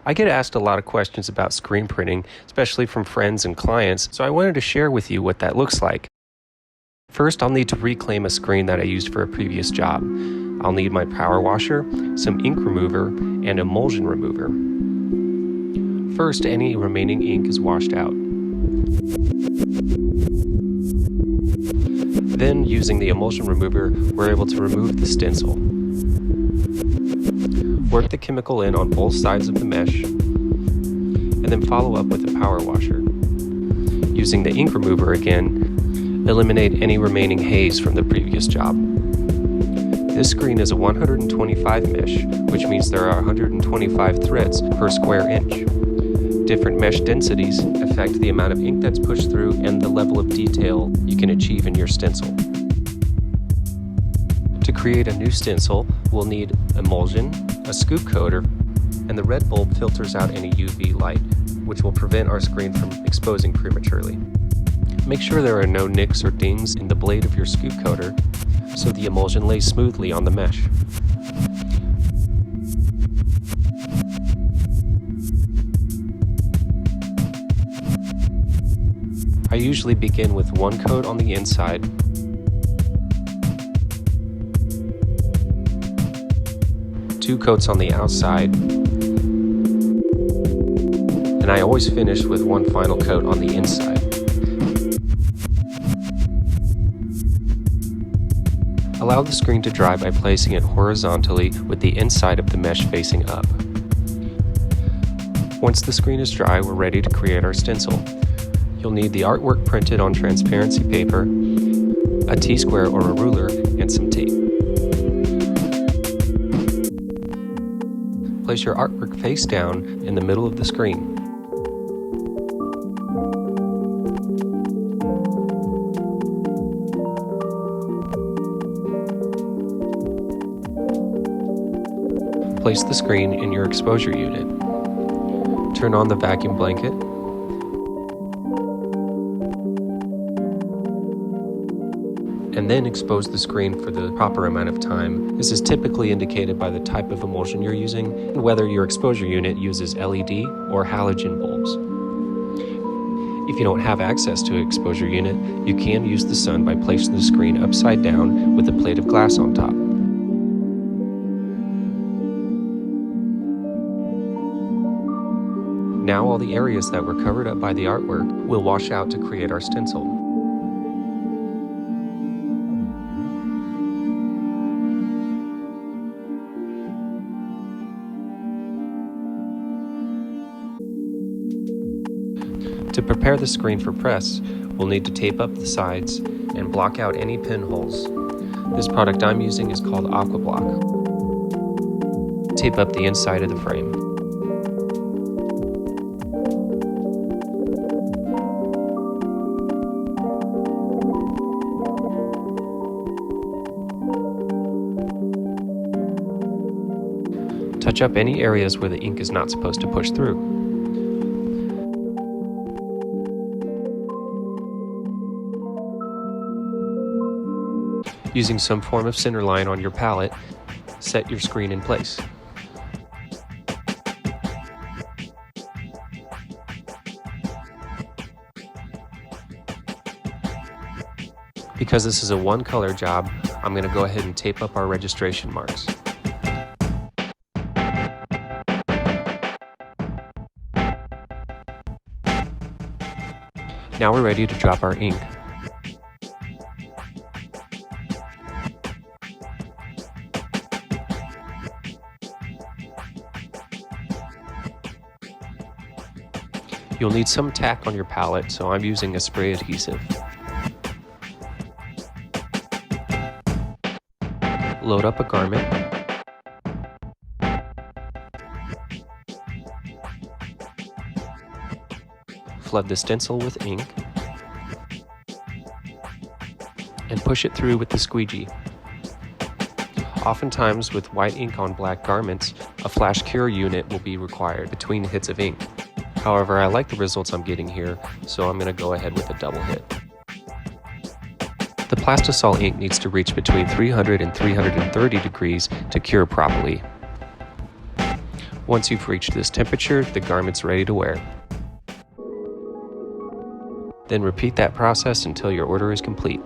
I get asked a lot of questions about screen printing, especially from friends and clients, so I wanted to share with you what that looks like. First, I'll need to reclaim a screen that I used for a previous job. I'll need my power washer, some ink remover, and emulsion remover. First, any remaining ink is washed out. Then, using the emulsion remover, we're able to remove the stencil. Work the chemical in on both sides of the mesh, and then follow up with the power washer. Using the ink remover again, eliminate any remaining haze from the previous job. This screen is a 125 mesh, which means there are 125 threads per square inch. Different mesh densities affect the amount of ink that's pushed through and the level of detail you can achieve in your stencil. To create a new stencil, we'll need emulsion, a scoop coater, and the red bulb filters out any UV light, which will prevent our screen from exposing prematurely. Make sure there are no nicks or dings in the blade of your scoop coater, so the emulsion lays smoothly on the mesh. I usually begin with one coat on the inside, two coats on the outside, and I always finish with one final coat on the inside. Allow the screen to dry by placing it horizontally with the inside of the mesh facing up. Once the screen is dry, we're ready to create our stencil. You'll need the artwork printed on transparency paper, a T-square or a ruler, and some tape. Place your artwork face down in the middle of the screen. Place the screen in your exposure unit. Turn on the vacuum blanket. And then expose the screen for the proper amount of time. This is typically indicated by the type of emulsion you're using and whether your exposure unit uses LED or halogen bulbs. If you don't have access to an exposure unit, you can use the sun by placing the screen upside down with a plate of glass on top. Now all the areas that were covered up by the artwork will wash out to create our stencil. To prepare the screen for press, we'll need to tape up the sides and block out any pinholes. This product I'm using is called Aqua Block. Tape up the inside of the frame. Touch up any areas where the ink is not supposed to push through. Using some form of center line on your palette, set your screen in place. Because this is a one-color job, I'm going to go ahead and tape up our registration marks. Now we're ready to drop our ink. You'll need some tack on your palette, so I'm using a spray adhesive. Load up a garment. Flood the stencil with ink. And push it through with the squeegee. Oftentimes, with white ink on black garments, a flash cure unit will be required between hits of ink. However, I like the results I'm getting here, so I'm going to go ahead with a double hit. The plastisol ink needs to reach between 300 and 330 degrees to cure properly. Once you've reached this temperature, the garment's ready to wear. Then repeat that process until your order is complete.